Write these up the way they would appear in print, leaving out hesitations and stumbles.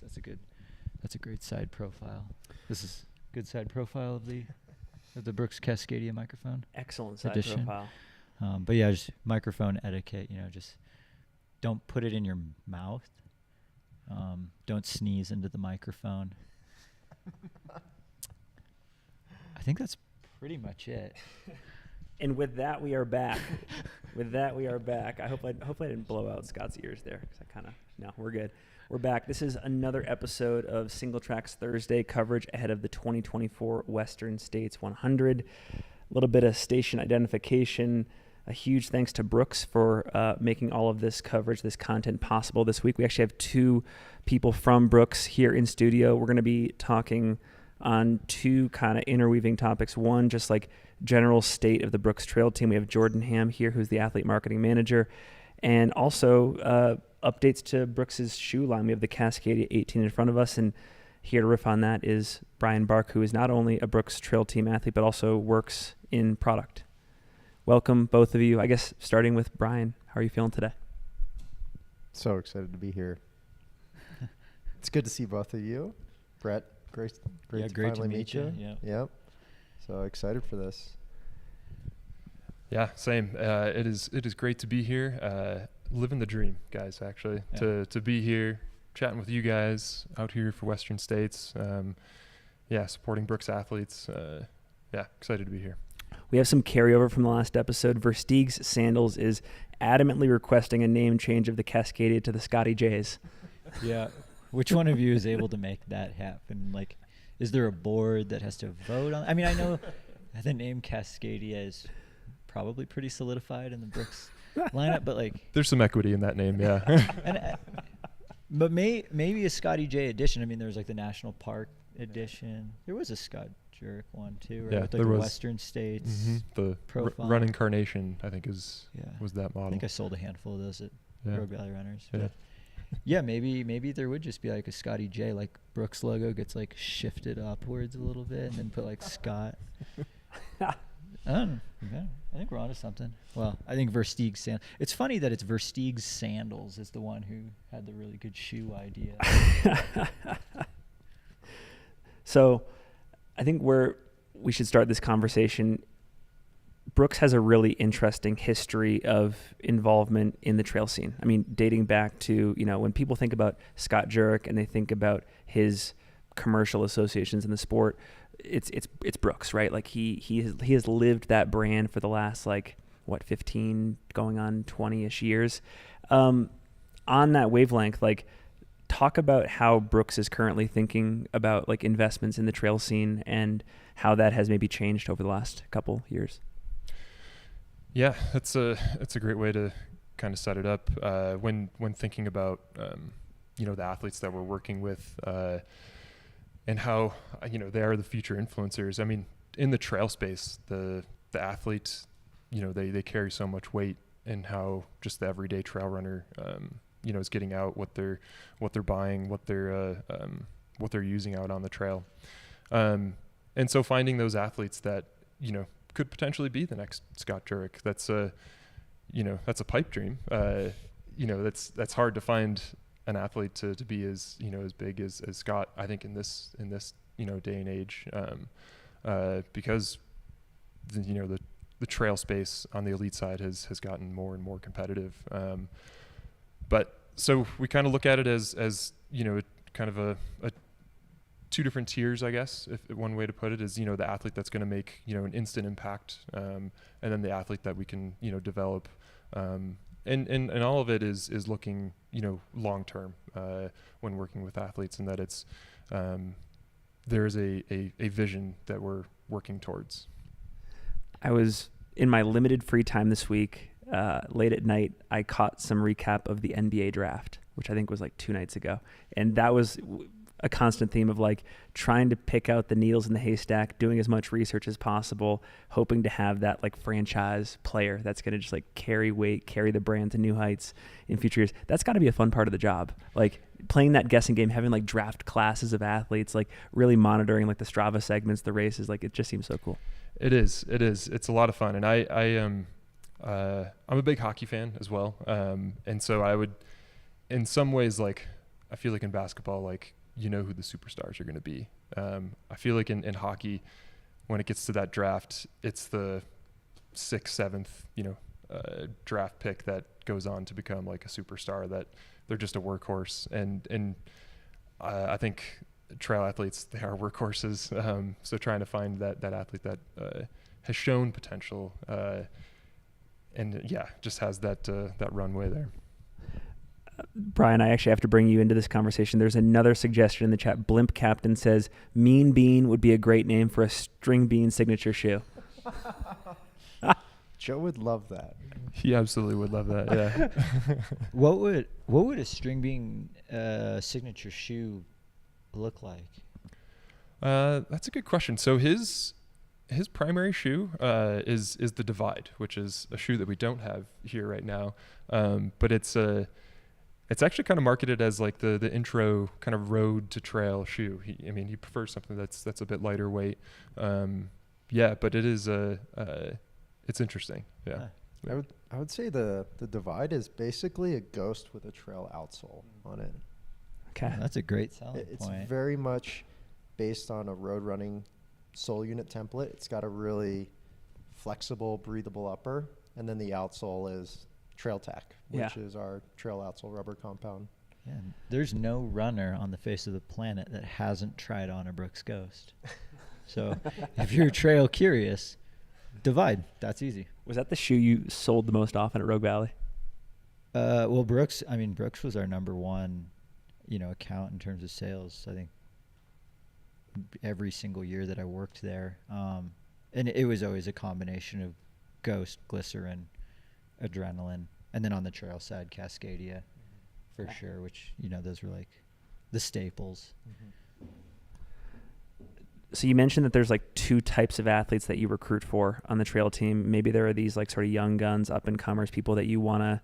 That's a great side profile. This is good side profile of the Brooks Cascadia microphone. Excellent side edition. profile. But yeah, just microphone etiquette. Just don't put it in your mouth. Don't sneeze into the microphone. I think that's pretty much it. And with that, we are back. I hope I didn't blow out Scott's ears there, because no, we're good. We're back. This is another episode of Singletrack's Thursday coverage ahead of the 2024 Western States 100. A little bit of station identification. A huge thanks to Brooks for making all of this coverage, this content possible this week. We actually have two people from Brooks here in studio. We're going to be talking on two kind of interweaving topics. One, just like general state of the Brooks Trail team. We have Jordan Hamm here, who's the athlete marketing manager, and also updates to Brooks's shoe line. We have the Cascadia 18 in front of us, and here to riff on that is Bryan Bhark, who is not only a Brooks Trail team athlete, but also works in product. Welcome, both of you. I guess starting with Bryan, how are you feeling today? So excited to be here. It's good to see both of you. Brett, great to finally meet you. Yep. So excited for this. Yeah, same. It is great to be here. Living the dream, guys, actually. Yeah. To be here, chatting with you guys out here for Western States. Supporting Brooks athletes. Excited to be here. We have some carryover from the last episode. Versteeg's Sandals is adamantly requesting a name change of the Cascadia to the Scotty Jays. Yeah. Which one of you is able to make that happen? Like, is there a board that has to vote on? I mean, I know the name Cascadia is probably pretty solidified in the Brooks lineup, but like, there's some equity in that name, yeah. But maybe a Scotty J edition. I mean, there's like the National Park edition. There was a Scott Jurek one too, right? Yeah, with like there the was Western States. Mm-hmm. The Run Incarnation, I think, was that model. I think I sold a handful of those at Rogue Valley Runners. Yeah. But yeah, maybe there would just be like a Scotty J, like Brooks logo gets like shifted upwards a little bit, and then put like Scott. I don't know. Okay. I think we're onto something. Well, I think Versteeg's Sandals. It's funny that it's Versteeg's Sandals is the one who had the really good shoe idea. So I think where we should start this conversation, Brooks has a really interesting history of involvement in the trail scene. I mean, dating back to, when people think about Scott Jurek and they think about his commercial associations in the sport, it's Brooks, right? Like he has lived that brand for the last 15 going on 20-ish years. On that wavelength, talk about how Brooks is currently thinking about investments in the trail scene and how that has maybe changed over the last couple years. Yeah, it's a great way to kind of set it up. When thinking about the athletes that we're working with and how they are the future influencers. I mean, in the trail space, the athletes, they carry so much weight in how just the everyday trail runner is getting out, what they're buying, what they're using out on the trail, and so finding those athletes that could potentially be the next Scott Jurek. That's a pipe dream. That's hard to find an athlete to be as big as Scott. I think in this day and age, because the trail space on the elite side has gotten more and more competitive. But so we kind of look at it as kind of a two different tiers, I guess, if one way to put it is, the athlete that's going to make, an instant impact, and then the athlete that we can, develop. And all of it is looking, long-term, when working with athletes, and that it's, there is a vision that we're working towards. I was in my limited free time this week, late at night, I caught some recap of the NBA draft, which I think was 2 nights ago. And that was a constant theme of trying to pick out the needles in the haystack, doing as much research as possible, hoping to have that franchise player that's going to just carry weight, carry the brand to new heights in future years. That's got to be a fun part of the job. Playing that guessing game, having draft classes of athletes, really monitoring the Strava segments, the races, it just seems so cool. It is. It's a lot of fun. And I'm a big hockey fan as well. And so I would, in some ways, I feel like in basketball, like, you know who the superstars are going to be. I feel like in hockey, when it gets to that draft, it's the 6th, 7th, draft pick that goes on to become like a superstar, that they're just a workhorse. And I think trail athletes, they are workhorses. So trying to find that athlete that has shown potential and just has that runway there. Brian, I actually have to bring you into this conversation. There's another suggestion in the chat. Blimp Captain says, Mean Bean would be a great name for a string bean signature shoe. Joe would love that. He absolutely would love that, yeah. What would a string bean signature shoe look like? That's a good question. So his primary shoe is the Divide, which is a shoe that we don't have here right now. But it's actually kind of marketed as like the intro kind of road to trail shoe. He prefers something that's a bit lighter weight. But it is it's interesting. Yeah. I would say the Divide is basically a Ghost with a trail outsole on it. Okay. That's a great selling It's point. very much based on a road running sole unit template. It's got a really flexible, breathable upper, and then the outsole is Trail Tack, which is our trail outsole rubber compound. Yeah, there's no runner on the face of the planet that hasn't tried on a Brooks Ghost. So if you're trail curious, Divide. That's easy. Was that the shoe you sold the most often at Rogue Valley? Well, Brooks was our number one, account in terms of sales. I think every single year that I worked there. And it was always a combination of Ghost, glycerin, adrenaline, and then on the trail side, Cascadia, for sure, which, those were like the staples. So you mentioned that there's like two types of athletes that you recruit for on the trail team. Maybe there are these like sort of young guns, up and comers, people that you want to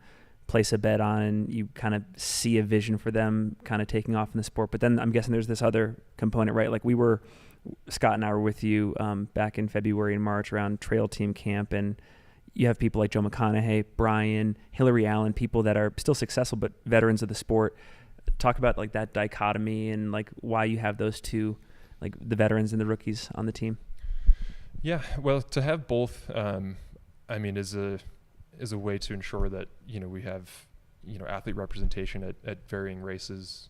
place a bet on, and you kind of see a vision for them kind of taking off in the sport. But then I'm guessing there's this other component, right? Like Scott and I were with you back in February and March around trail team camp, and you have people like Joe McConaughey, Brian, Hillary Allen, people that are still successful but veterans of the sport. Talk about like that dichotomy and like why you have those two, like the veterans and the rookies on the team. Yeah, well, to have both, is a way to ensure that we have athlete representation at varying races.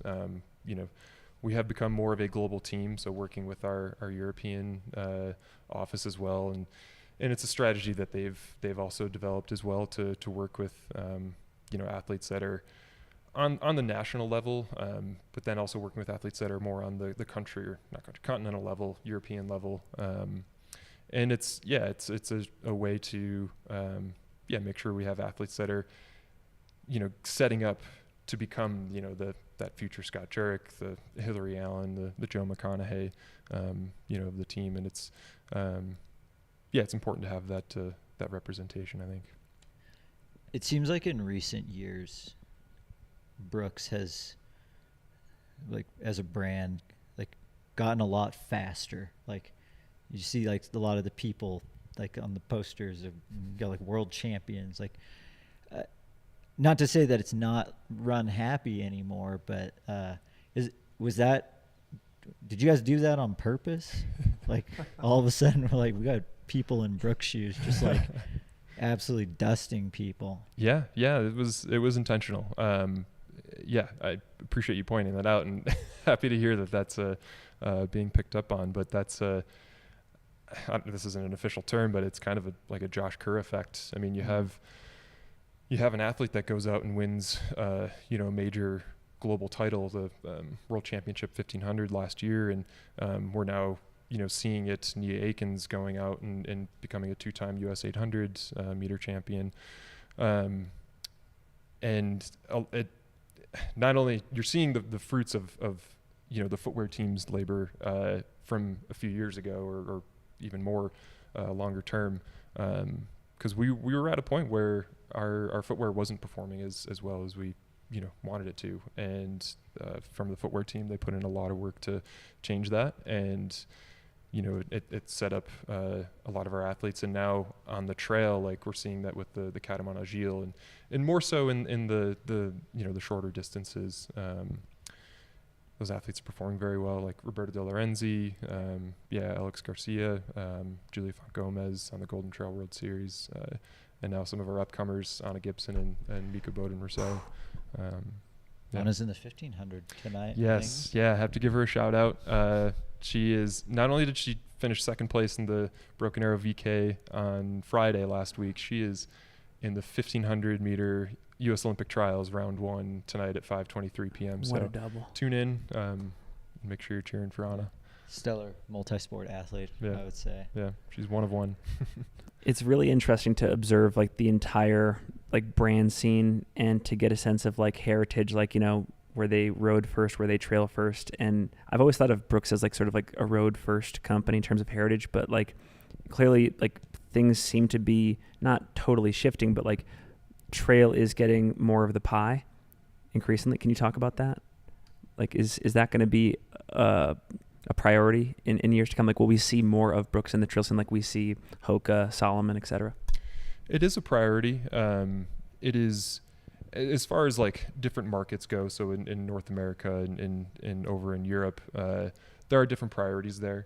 We have become more of a global team, so working with our European office as well, and it's a strategy that they've also developed as well to work with athletes that are on the national level, but then also working with athletes that are more on the continental level, European level, and it's a way to make sure we have athletes that are setting up to become that future Scott Jurek, the Hillary Allen, the Joe McConaughey of the team, and it's it's important to have that representation, I think. It seems like in recent years, Brooks has, like, as a brand, like, gotten a lot faster. Like, you see, like, a lot of the people, like, on the posters have got, like, world champions. Like, not to say that it's not run happy anymore, but did you guys do that on purpose? Like, all of a sudden, we're like, we got people in Brooks shoes just, like, absolutely dusting people. Yeah, it was intentional. I appreciate you pointing that out, and happy to hear that that's being picked up on. But that's this isn't an official term, but it's kind of like a Josh Kerr effect. I mean, you have an athlete that goes out and wins, a major global title, the World Championship 1500 last year, and we're now seeing it. Nia Akins going out and becoming a 2-time US 800 meter champion, and it. Not only you're seeing the fruits of the footwear team's labor from a few years ago, or even more longer term, because we were at a point where our footwear wasn't performing as well as we wanted it to, and from the footwear team they put in a lot of work to change that, and it set up a lot of our athletes. And now on the trail, like, we're seeing that with the Catamount Agile, and more so in the shorter distances. those athletes are performing very well, like Roberto De Lorenzi, Alex Garcia, Julia Font Gomez on the Golden Trail World Series, and now some of our upcomers, Anna Gibson and Mika Bowden-Rousseau. Anna's in the 1500 tonight. Yes, I have to give her a shout out. She is, not only did she finish second place in the Broken Arrow VK on Friday last week, she is in the 1500 meter U.S. Olympic Trials round 1 tonight at 5:23 p.m. What so a double. Tune in. Make sure you're cheering for Anna. Stellar multi-sport athlete, Yeah. I would say. Yeah, she's one of one. It's really interesting to observe like the entire like brand scene and to get a sense of like heritage, like, you know, where they rode first, where they trail first. And I've always thought of Brooks as like sort of like a road first company in terms of heritage, but like clearly like things seem to be not totally shifting, but like trail is getting more of the pie increasingly. Can you talk about that? Like, is that going to be a priority in years to come? Like, will we see more of Brooks in the trail scene like we see Hoka, Solomon, et cetera? It is a priority. It is, as far as like different markets go, so in North America and in over in Europe, there are different priorities there.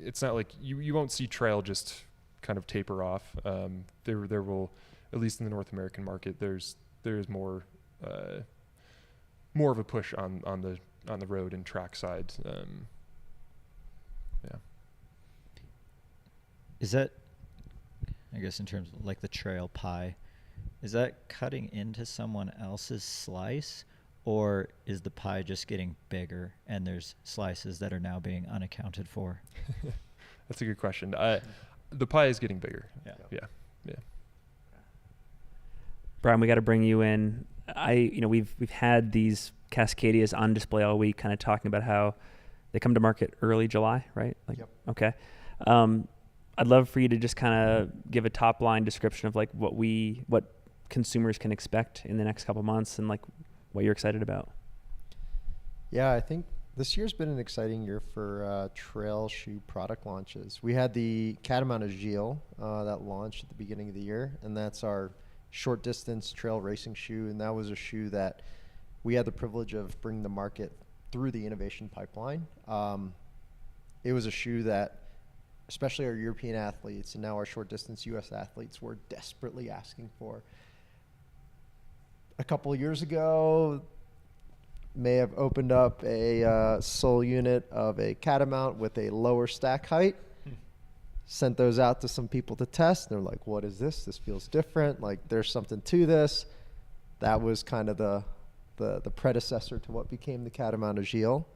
It's not like you won't see trail just kind of taper off. There will, at least in the North American market, there's more of a push on the road and track side. Is that, I guess in terms of like the trail pie, is that cutting into someone else's slice, or is the pie just getting bigger and there's slices that are now being unaccounted for? That's a good question. The pie is getting bigger. Yeah. Brian, we got to bring you in. We've had these Cascadias on display all week, kind of talking about how they come to market early July, right? Like, Yep. Okay. I'd love for you to just kind of give a top line description of like what consumers can expect in the next couple months and like what you're excited about. Yeah, I think this year's been an exciting year for trail shoe product launches. We had the Catamount Agile that launched at the beginning of the year, and that's our short distance trail racing shoe. And that was a shoe that we had the privilege of bringing to market through the innovation pipeline. It was a shoe that especially our European athletes and now our short distance US athletes were desperately asking for. A couple of years ago, may have opened up a sole unit of a Catamount with a lower stack height, sent those out to some people to test. They're like, what is this? This feels different. Like, there's something to this. That was kind of the predecessor to what became the Catamount Agile.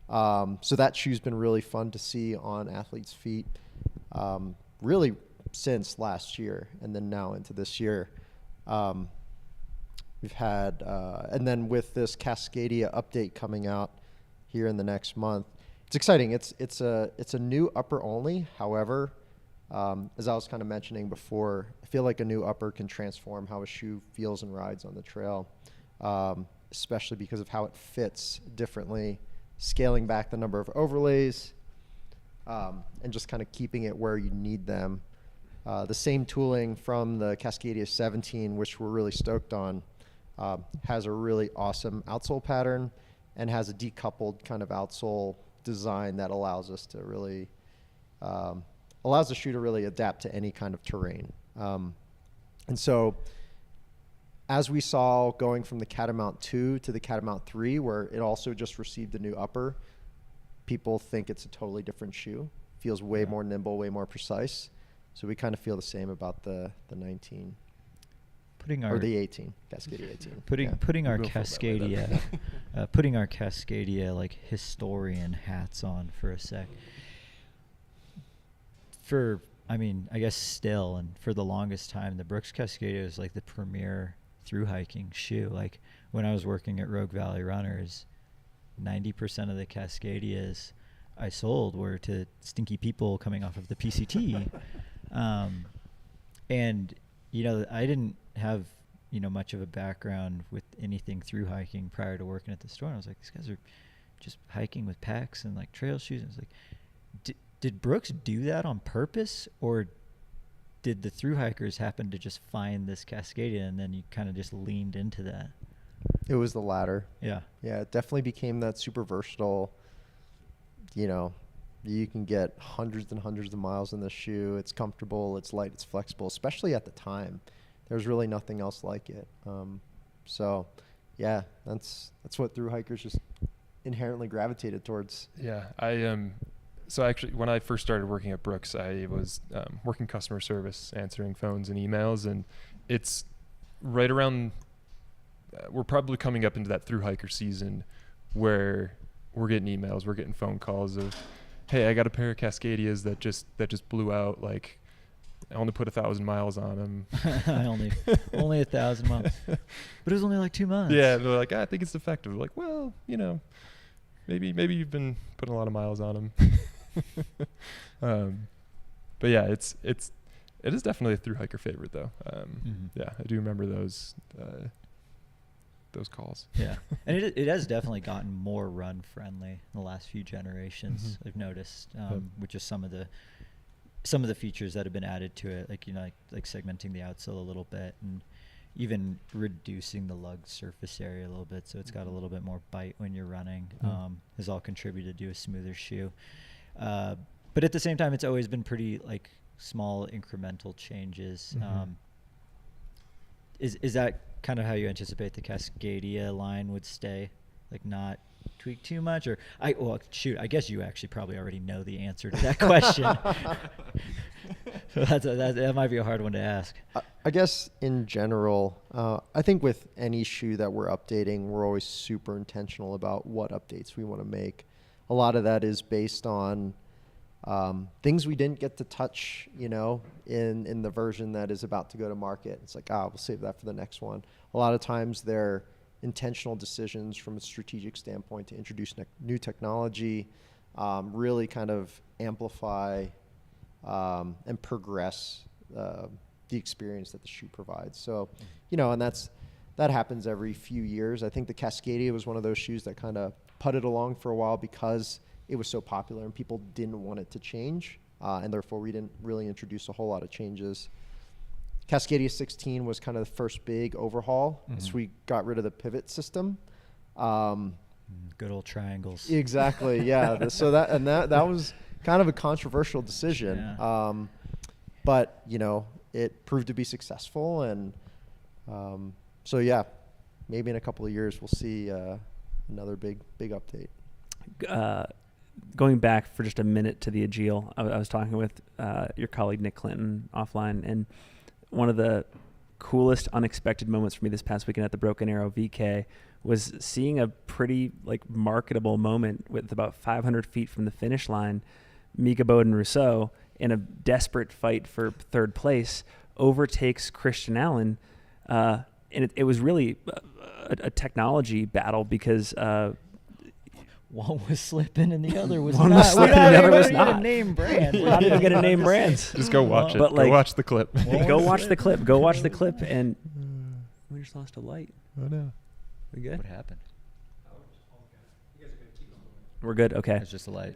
So that shoe's been really fun to see on athletes' feet, really since last year and then now into this year. We've had, and then with this Cascadia update coming out here in the next month, it's exciting. It's a new upper only. However, as I was kind of mentioning before, I feel like a new upper can transform how a shoe feels and rides on the trail, especially because of how it fits differently, scaling back the number of overlays, and just kind of keeping it where you need them. The same tooling from the Cascadia 17, which we're really stoked on, has a really awesome outsole pattern and has a decoupled kind of outsole design that allows us to really, allows the shoe to really adapt to any kind of terrain. And so as we saw going from the Catamount 2 to the Catamount 3, where it also just received a new upper, people think it's a totally different shoe. Feels way more nimble, way more precise. So we kind of feel the same about the 19. Or the 18, Cascadia 18. Putting our Cascadia, putting our Cascadia like historian hats on for a sec. I guess still, and for the longest time, the Brooks Cascadia is like the premier through hiking shoe. Like when I was working at Rogue Valley Runners, 90% of the Cascadias I sold were to stinky people coming off of the PCT. And I didn't have much of a background with anything through hiking prior to working at the store. And I was like, these guys are just hiking with packs and like trail shoes. And I was like, did Brooks do that on purpose, or did the through hikers happen to just find this Cascadia and then you kind of just leaned into that? It was the latter. Yeah. Yeah, it definitely became that super versatile. You know, you can get hundreds and hundreds of miles in this shoe. It's comfortable, it's light, it's flexible, especially at the time. There's really nothing else like it. So, yeah, that's what thru hikers just inherently gravitated towards. Yeah, so actually, when I first started working at Brooks, I was working customer service, answering phones and emails, and it's right around, we're probably coming up into that thru hiker season where we're getting emails, we're getting phone calls of, hey, I got a pair of Cascadias that just blew out, like, I only put 1,000 miles on them. only 1,000 miles, but it was only like 2 months. Yeah, they're like, I think it's defective. We're like, well, you know, maybe you've been putting a lot of miles on them. But yeah, it is definitely a thru hiker favorite though. Yeah, I do remember those calls. Yeah, and it has definitely gotten more run friendly in the last few generations. I've noticed, with just some of the features that have been added to it, like, you know, like segmenting the outsole a little bit, and even reducing the lug surface area a little bit, so it's got a little bit more bite when you're running. Has all contributed to a smoother shoe. But at the same time, it's always been pretty like small incremental changes. Is that kind of how you anticipate the Cascadia line would stay? Like, not tweak too much? Or I guess you actually probably already know the answer to that question. So that might be a hard one to ask. I guess in general, I think with any shoe that we're updating, we're always super intentional about what updates we want to make. A lot of that is based on things we didn't get to touch, you know, in the version that is about to go to market. It's like, we'll save that for the next one. A lot of times they're intentional decisions from a strategic standpoint to introduce new technology, really kind of amplify and progress the experience that the shoe provides. So, you know, and that happens every few years. I think the Cascadia was one of those shoes that kind of putted along for a while because it was so popular and people didn't want it to change, and therefore we didn't really introduce a whole lot of changes. Cascadia 16 was kind of the first big overhaul, so we got rid of the pivot system. Good old triangles. Exactly, yeah. So that was kind of a controversial decision, but you know, it proved to be successful, and so yeah, maybe in a couple of years we'll see another big update. Going back for just a minute to the Agile, I was talking with your colleague Nick Clinton offline, and one of the coolest unexpected moments for me this past weekend at the Broken Arrow VK was seeing a pretty like marketable moment with about 500 feet from the finish line. Mika Bowden-Rousseau, in a desperate fight for third place, overtakes Christian Allen, and it was really a technology battle because one was slipping and the other was one not. was slipping and the other was We're not. Name brand. We're not even going to name brands. Just go watch it. But like, go watch the clip. Go watch the clip. Go watch the clip. And we just lost a light. Oh no. We good? What happened? We're good. Okay. It's just a light.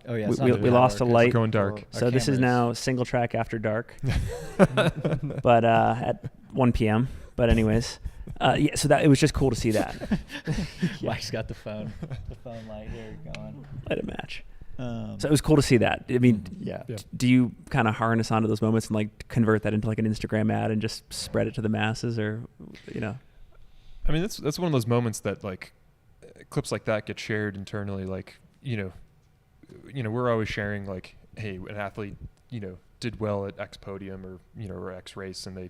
Oh yeah. We lost a light. We're going dark. So this is now Singletrack after dark, but at 1 p.m. But anyways, yeah. So that it was just cool to see that. Mike's got the phone light here going. Let it match. So it was cool to see that. I mean, Yeah. do you kind of harness onto those moments and like convert that into like an Instagram ad and just spread it to the masses, or you know? I mean, that's one of those moments that like clips like that get shared internally. Like, you know, we're always sharing like, hey, an athlete, you know, did well at X podium or, you know, or X race, and they,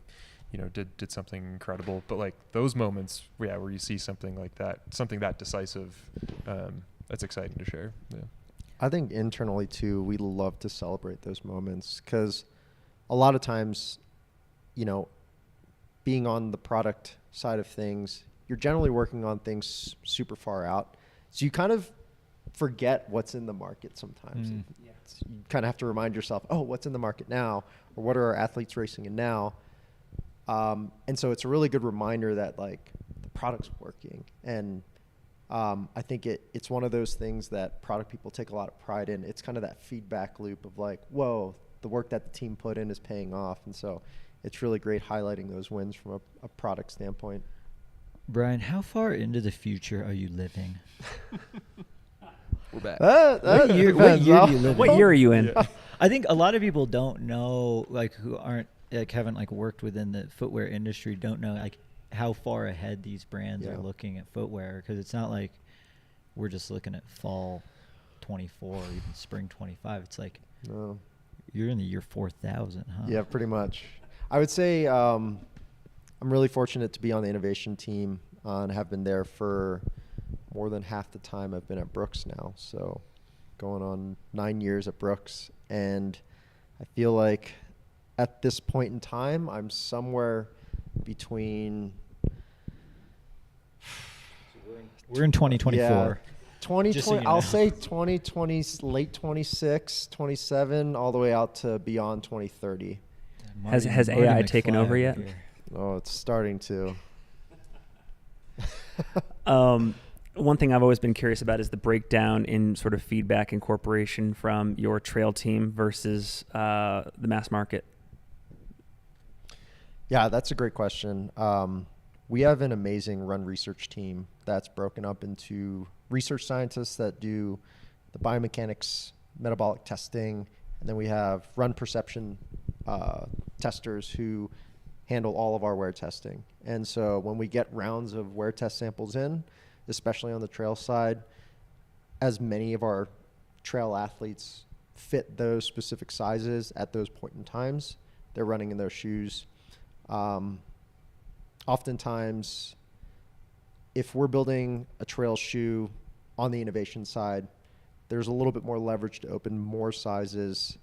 you know, did something incredible. But like those moments, yeah, where you see something like that, something that decisive, that's exciting to share. Yeah. I think internally too, we love to celebrate those moments because a lot of times, you know, being on the product side of things, you're generally working on things super far out. So you kind of forget what's in the market sometimes. You kind of have to remind yourself, oh, what's in the market now? Or what are our athletes racing in now? And so it's a really good reminder that like the product's working. And I think it's one of those things that product people take a lot of pride in. It's kind of that feedback loop of like, whoa, the work that the team put in is paying off. And so it's really great highlighting those wins from a product standpoint. Brian, how far into the future are you living? We're back. What year do you live in? What year are you in? Yeah. I think a lot of people don't know, like, who aren't, like, haven't, like, worked within the footwear industry, don't know, like, how far ahead these brands are looking at footwear, because it's not like we're just looking at fall 24 or even spring 25. It's like you're in the year 4000, huh? Yeah, pretty much. I would say I'm really fortunate to be on the innovation team and have been there for more than half the time I've been at Brooks now. So going on 9 years at Brooks. And I feel like at this point in time, I'm somewhere between... We're in 2024. Yeah, 2020, Just so you I'll know. say 2020, late 26, 27, all the way out to beyond 2030. Has Marty AI McFly taken over yet? here. Oh, it's starting to. One thing I've always been curious about is the breakdown in sort of feedback incorporation from your trail team versus the mass market. Yeah, that's a great question. We have an amazing run research team that's broken up into research scientists that do the biomechanics, metabolic testing, and then we have run perception testers who handle all of our wear testing. And so when we get rounds of wear test samples in, especially on the trail side, as many of our trail athletes fit those specific sizes at those point in times, they're running in those shoes. Oftentimes, if we're building a trail shoe on the innovation side, there's a little bit more leverage to open more sizes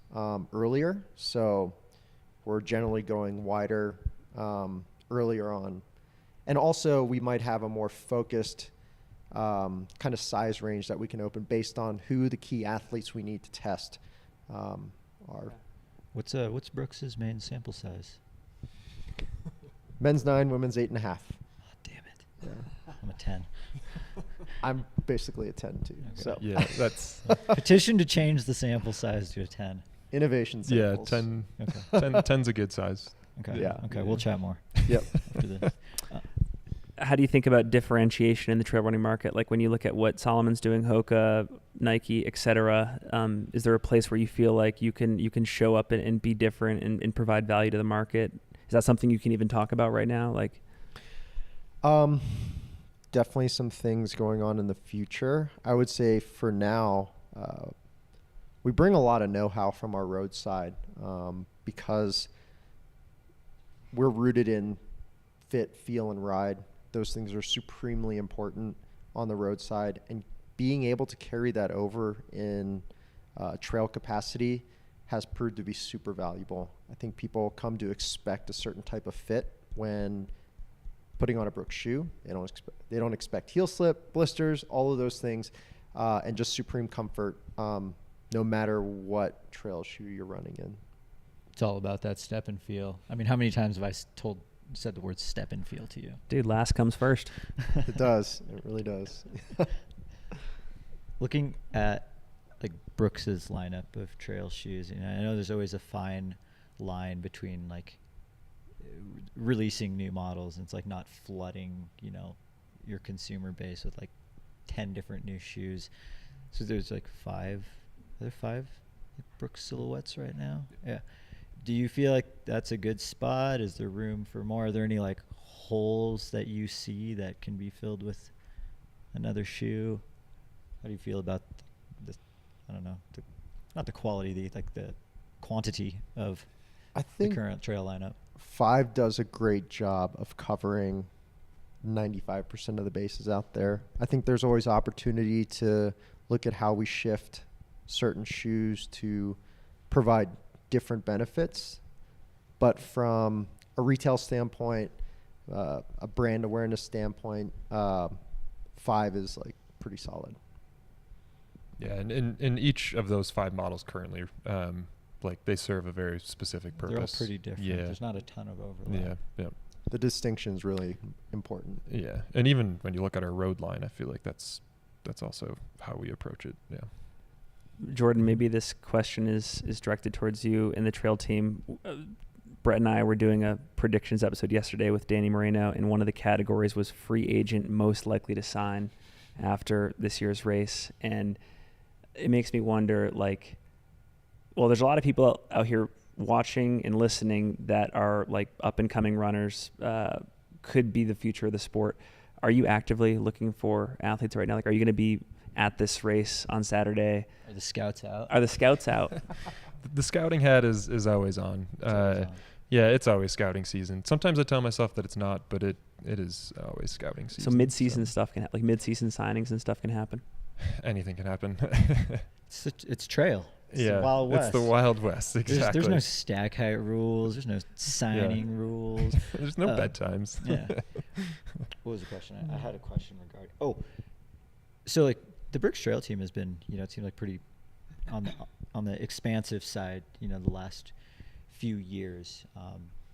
earlier. So we're generally going wider earlier on. And also, we might have a more focused kind of size range that we can open based on who the key athletes we need to test are. What's Brooks's main sample size? Men's 9, women's 8.5. Oh, damn it. Yeah. I'm a 10. I'm basically a 10 too. Okay. So Yeah, that's Petition to change the sample size to a 10. innovation yeah. samples. 10, Okay. 10's a good size. Okay. Yeah. Okay. We'll chat more Yep. after this. How do you think about differentiation in the trail running market? Like when you look at what Solomon's doing, Hoka, Nike, et cetera, is there a place where you feel like you can show up and be different and provide value to the market? Is that something you can even talk about right now? Like, Definitely some things going on in the future. I would say for now, we bring a lot of know-how from our roadside because we're rooted in fit, feel, and ride. Those things are supremely important on the roadside, and being able to carry that over in trail capacity has proved to be super valuable. I think people come to expect a certain type of fit when putting on a Brooks shoe. They don't expect heel slip, blisters, all of those things, and just supreme comfort no matter what trail shoe you're running in. It's all about that step and feel. I mean, how many times have I said the word step and feel to you? dude, last comes first. It does. It really does. Looking at like Brooks's lineup of trail shoes, I know there's always a fine line between like releasing new models and it's like not flooding, your consumer base with like 10 different new shoes. So there's like five Brooks silhouettes right now. Yeah. Do you feel like that's a good spot? Is there room for more? Are there any like holes that you see that can be filled with another shoe? How do you feel about the I don't know, not the quality, the quantity of I the think current trail lineup? 5 does a great job of covering 95% of the bases out there. I think there's always opportunity to look at how we shift certain shoes to provide different benefits, but from a retail standpoint, a brand awareness standpoint, 5 is like pretty solid. Yeah, and in each of those 5 models currently, like they serve a very specific purpose. They're all pretty different. Yeah. There's not a ton of overlap. Yeah. The distinction is really important. Yeah, and even when you look at our road line, I feel like that's also how we approach it. Yeah. Jordan, maybe this question is directed towards you and the trail team. Brett and I were doing a predictions episode yesterday with Danny Moreno, and one of the categories was free agent most likely to sign after this year's race. And it makes me wonder, like, well, there's a lot of people out here watching and listening that are like up and coming runners, could be the future of the sport. Are you actively looking for athletes right now? Like, are you going to be at this race on Saturday? Are the scouts out? Are the scouts out? The scouting hat is always on. Yeah, it's always scouting season. Sometimes I tell myself that it's not, but it is always scouting season. So mid-season stuff can like mid-season signings and stuff can happen. Anything can happen. It's trail. It's the Wild West. It's the Wild West, exactly. There's no stack height rules. There's no signing rules. There's no bedtimes. Yeah. What was the question? I had a question regarding. Oh, so like the Brooks Trail team has been, it seems like pretty on the expansive side, the last few years.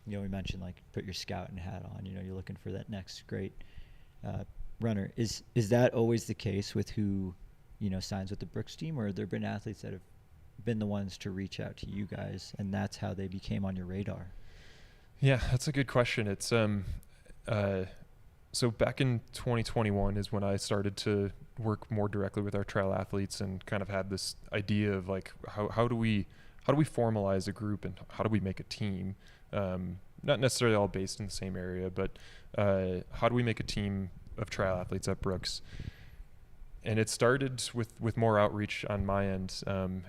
We mentioned like put your scouting hat on. You're looking for that next great runner. Is that always the case with who signs with the Brooks team, or have there been athletes that have been the ones to reach out to you guys, and that's how they became on your radar? Yeah, that's a good question. It's so back in 2021 is when I started to work more directly with our trail athletes and kind of had this idea of like how do we formalize a group and how do we make a team, not necessarily all based in the same area, but how do we make a team of trail athletes at Brooks? And it started with more outreach on my end,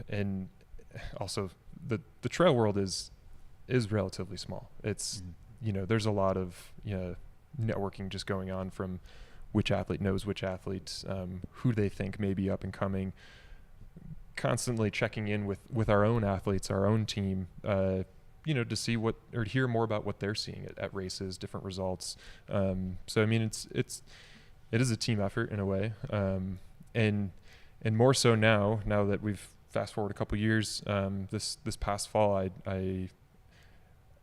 and also the trail world is relatively small. It's there's a lot of networking just going on from which athlete knows which athlete, who they think may be up and coming, constantly checking in with our own athletes, our own team, to see what or to hear more about what they're seeing at races, different results. So I mean, it is a team effort in a way, and more so now that we've fast forward a couple years. This past fall, I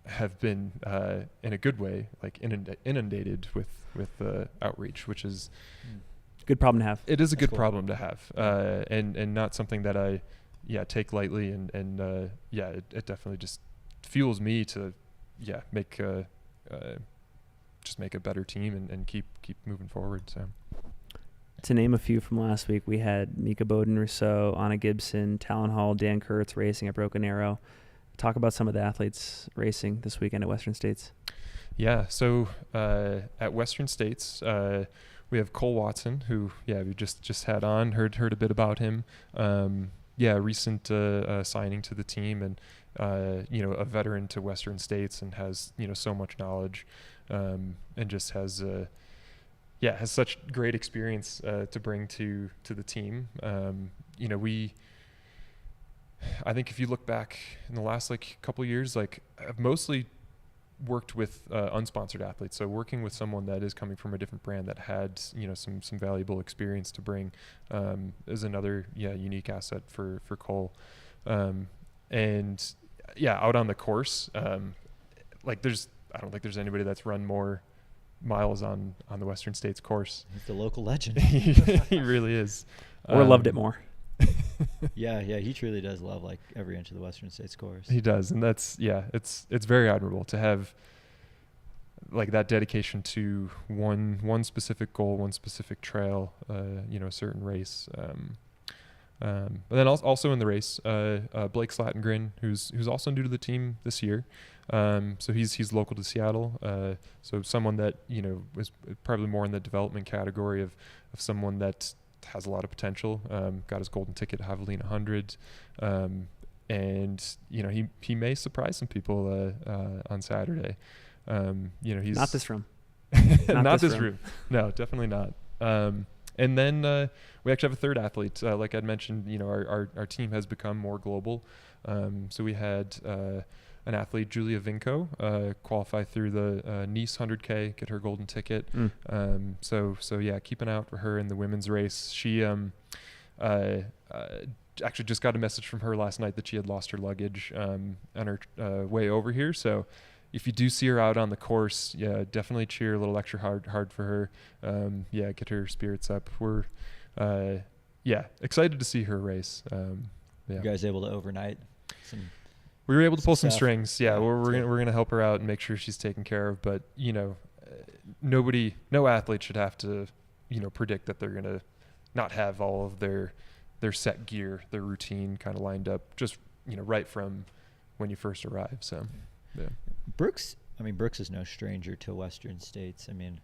have been in a good way like inundated with outreach, which is good problem to have. It is a good problem to have, and not something that I take lightly, and it definitely just fuels me to make just make a better team and keep moving forward. So to name a few from last week, we had Mika Bowden-Rousseau, Anna Gibson, Talon Hall, Dan Kurtz racing at Broken Arrow. Talk about some of the athletes racing this weekend at Western States. Yeah, so at Western States, we have Cole Watson, who we just had on, heard a bit about him. Recent signing to the team, and a veteran to Western States, and has so much knowledge, and just has such great experience to bring to the team. I think if you look back in the last couple of years, I've mostly worked with unsponsored athletes. So working with someone that is coming from a different brand that had some valuable experience to bring is another unique asset for Cole. And out on the course, I don't think there's anybody that's run more miles on the Western States course. He's the local legend. He really is. Or loved it more. Yeah, he truly does love every inch of the Western States course. He does, and that's it's very admirable to have that dedication to one specific goal, one specific trail, a certain race. But then also in the race, Blake Slattengren, who's also new to the team this year. So he's local to Seattle. So someone that was probably more in the development category of someone that has a lot of potential. Got his golden ticket at Javelina 100, and he may surprise some people on Saturday. He's not this room. Not this room. No, definitely not. And then we actually have a third athlete. Like I'd mentioned, our team has become more global. So we had an athlete, Julia Vinco, qualify through the Nice 100K, get her golden ticket. So keep an eye out for her in the women's race. She actually just got a message from her last night that she had lost her luggage on her way over here. So if you do see her out on the course, definitely cheer a little extra hard for her. Get her spirits up. We're excited to see her race. You guys able to overnight we were able to pull some stuff. strings. Yeah, we're gonna help her out and make sure she's taken care of. But no athlete should have to predict that they're gonna not have all of their set gear, their routine kind of lined up just right from when you first arrive. So yeah. Brooks is no stranger to Western states. I mean,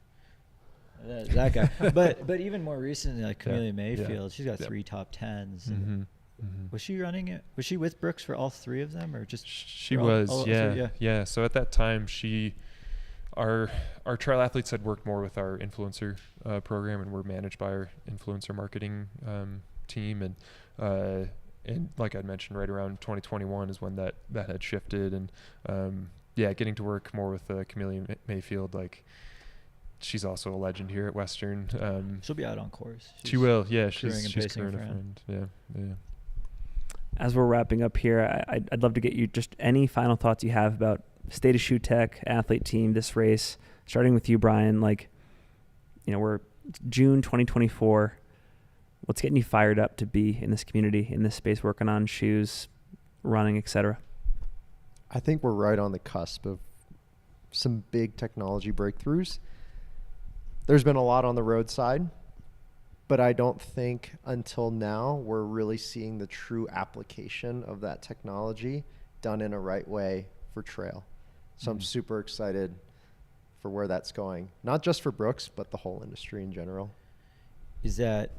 that guy. but even more recently, like Camellia Mayfield, she's got 3 top 10s. And was she running it? Was she with Brooks for all 3 of them, or just? She was. All 3? Yeah. So at that time, our trial athletes had worked more with our influencer program, and were managed by our influencer marketing team. And like I'd mentioned, right around 2021 is when that had shifted. And getting to work more with Camellia Mayfield, like she's also a legend here at Western. She'll be out on course. She will. Yeah, she's current friend. Yeah. As we're wrapping up here, I'd love to get you just any final thoughts you have about State of Shoe Tech, athlete team, this race, starting with you, Brian. Like, we're June 2024. What's getting you fired up to be in this community, in this space, working on shoes, running, etc.? I think we're right on the cusp of some big technology breakthroughs. There's been a lot on the roadside, but I don't think until now we're really seeing the true application of that technology done in a right way for trail. So I'm super excited for where that's going, not just for Brooks, but the whole industry in general. Is that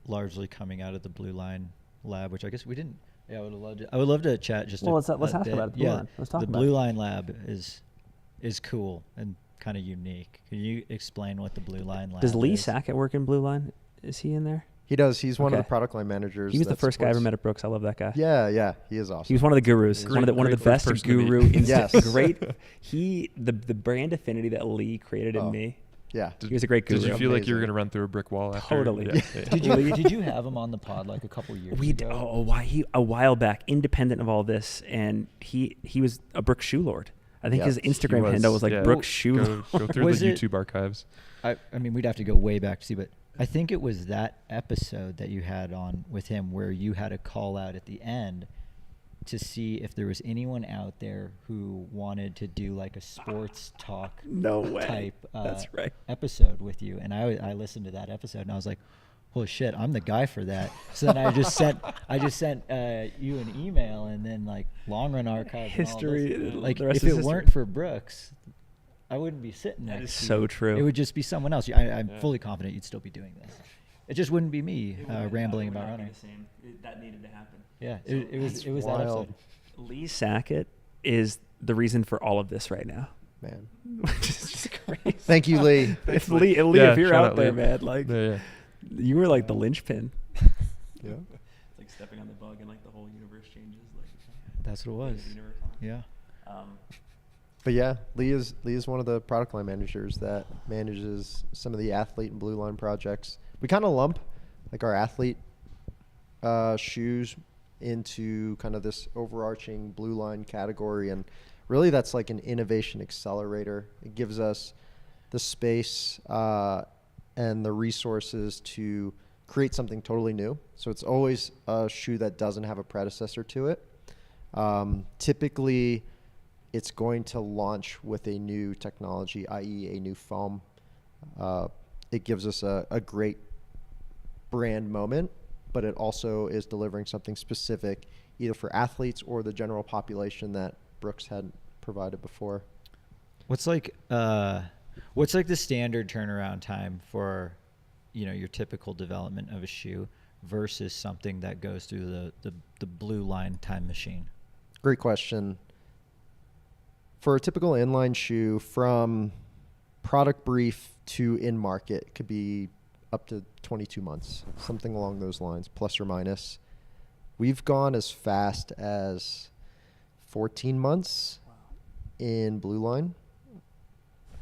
largely coming out of the Blue Line lab, which I guess we didn't. Yeah, I would love to chat just. Well, let's ask about it. Let's talk the about Blue it. Line lab is cool and kind of unique. Can you explain what the Blue Line lab is? Does Lee Sackett work in Blue Line? Is he in there? He does. He's one of the product line managers. He was the first guy I ever met at Brooks. I love that guy. Yeah. He is awesome. He was one of the gurus. One of the best guru. Yes. Great. The brand affinity that Lee created in me. Yeah. He was a great guru. Did you feel like you were going to run through a brick wall after? Totally. Yeah. Did you have him on the pod like a couple years ago? A while back, independent of all this, and he was a Brooks shoe lord. I think his Instagram handle was like Brooks shoe lord. Go through the YouTube archives. I mean, we'd have to go way back to see, but I think it was that episode that you had on with him where you had a call out at the end to see if there was anyone out there who wanted to do like a sports talk type episode with you. And I listened to that episode and I was like, holy shit, I'm the guy for that. So then I just sent you an email, and then like long run archive history. Like if it weren't for Brooks, I wouldn't be sitting next to you. That is so true. It would just be someone else. I'm fully confident you'd still be doing this. It just wouldn't be me rambling about running. That needed to happen. Yeah, it was that episode. Lee Sackett is the reason for all of this right now. Man. Which is just crazy. Thank you, Lee. If Lee, if you're out there, man, like you were like the linchpin. Yeah. It's like stepping on the bug and like the whole universe changes. Like that's what it was. Yeah. But yeah, Lee is one of the product line managers that manages some of the athlete and Blue Line projects. We kind of lump like our athlete shoes into kind of this overarching Blue Line category, and really that's like an innovation accelerator. It gives us the space and the resources to create something totally new. So it's always a shoe that doesn't have a predecessor to it. Typically, it's going to launch with a new technology, i.e. a new foam. It gives us a great brand moment, but it also is delivering something specific either for athletes or the general population that Brooks hadn't provided before. What's like the standard turnaround time for, your typical development of a shoe versus something that goes through the Blue Line time machine? Great question. For a typical inline shoe, from product brief to in market, it could be up to 22 months, something along those lines, plus or minus. We've gone as fast as 14 months in Blue Line.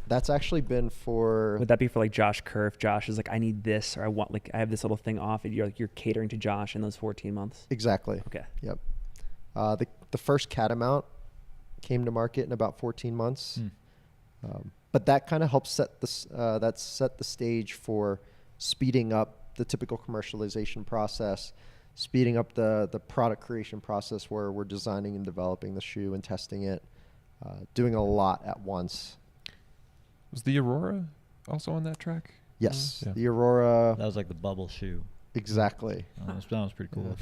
That's actually been for... Would that be for like Josh Kerr? If Josh is like, I need this, or I have this little thing off, and you're catering to Josh in those 14 months? Exactly. Okay. Yep. The first Catamount came to market in about 14 months. But that kind of helps set the stage for speeding up the typical commercialization process. speeding up the product creation process where we're designing and developing the shoe and testing it, doing a lot at once. Was the Aurora also on that track? Yes, Yeah. the Aurora. That was like the bubble shoe. Exactly. That was pretty cool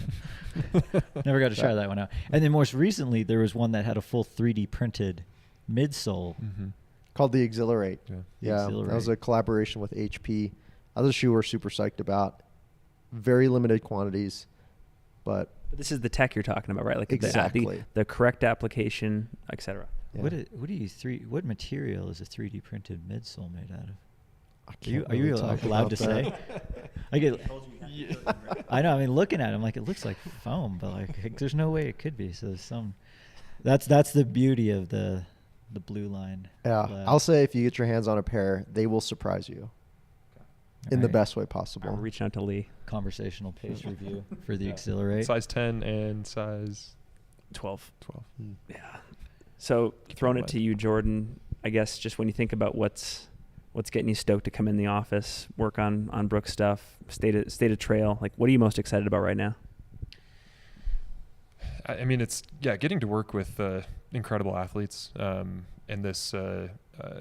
looking. Never got to try that one out. And then most recently, there was one that had a full 3D printed midsole. Mm-hmm. Called the Exhilarate. Yeah. Yeah, Exhilarate. that was a collaboration with HP. That was a shoe we're super psyched about. Very limited quantities, but But this is the tech you're talking about, right? Like exactly. the correct application, etc. Yeah. What material is a 3D printed midsole made out of? I Are can't you really talk allowed to about say? that. I get. I know. I mean, looking at it, I'm like, it looks like foam, but like, there's no way it could be. So there's some. That's the beauty of the blue line. Yeah, lab. I'll say if you get your hands on a pair, they will surprise you in the Alright. best way I'm possible. reaching out to Lee. Conversational pace review for the Yeah. Exhilarate. Size 10 and size 12. 12. Hmm. Yeah. So throwing it away. to you, Jordan. I guess just when you think about what's getting you stoked to come in the office, work on Brooks stuff, state of trail. Like, what are you most excited about right now? I mean, it's getting to work with incredible athletes, and this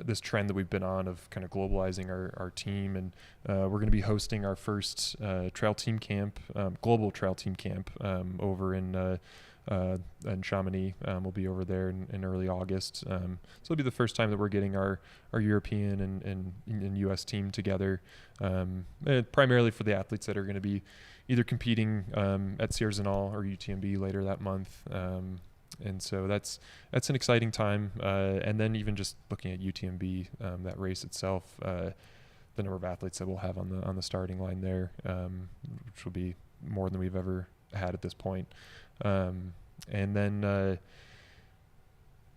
this trend that we've been on of kind of globalizing our team, and we're going to be hosting our first trail team camp, global trail team camp, over in Chamonix. We'll be over there in early August. So it'll be the first time that we're getting our European and U.S. team together, and primarily for the athletes that are going to be either competing at Sierre-Zinal or UTMB later that month. And so that's an exciting time. And then even just looking at UTMB, that race itself, the number of athletes that we'll have on the starting line there, which will be more than we've ever had at this point. And then, and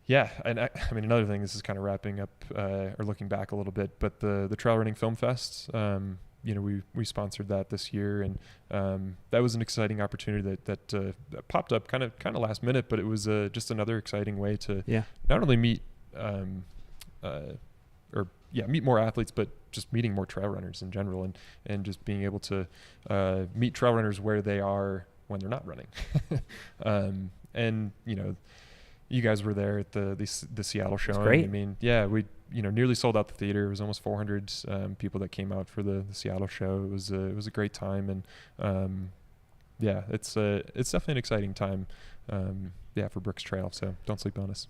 I mean, another thing, this is kind of wrapping up or looking back a little bit, but the Trail Running Film Fest, we sponsored that this year, and that was an exciting opportunity that popped up kind of last minute, but it was just another exciting way to not only meet meet more athletes, but just meeting more trail runners in general, and just being able to meet trail runners where they are when they're not running. And you guys were there at the Seattle show. Great. I mean, we nearly sold out the theater. It was almost 400 people that came out for the Seattle show. It was a great time, and it's definitely an exciting time. For Brooks Trail. So don't sleep on us.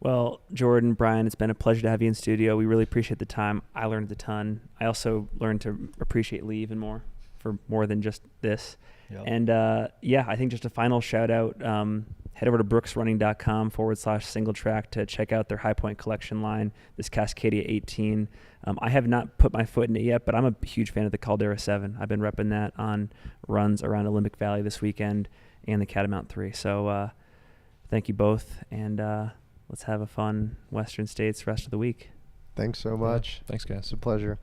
Well, Jordan, Brian, it's been a pleasure to have you in studio. We really appreciate the time. I learned a ton. I also learned to appreciate Lee even more for more than just this. Yep. And I think just a final shout out. Head over to brooksrunning.com/Singletrack to check out their High Point Collection line, this Cascadia 18. I have not put my foot in it yet, but I'm a huge fan of the Caldera 7. I've been repping that on runs around Olympic Valley this weekend and the Catamount 3. So thank you both, and let's have a fun Western States rest of the week. Thanks so much. Thanks, guys. It's a pleasure.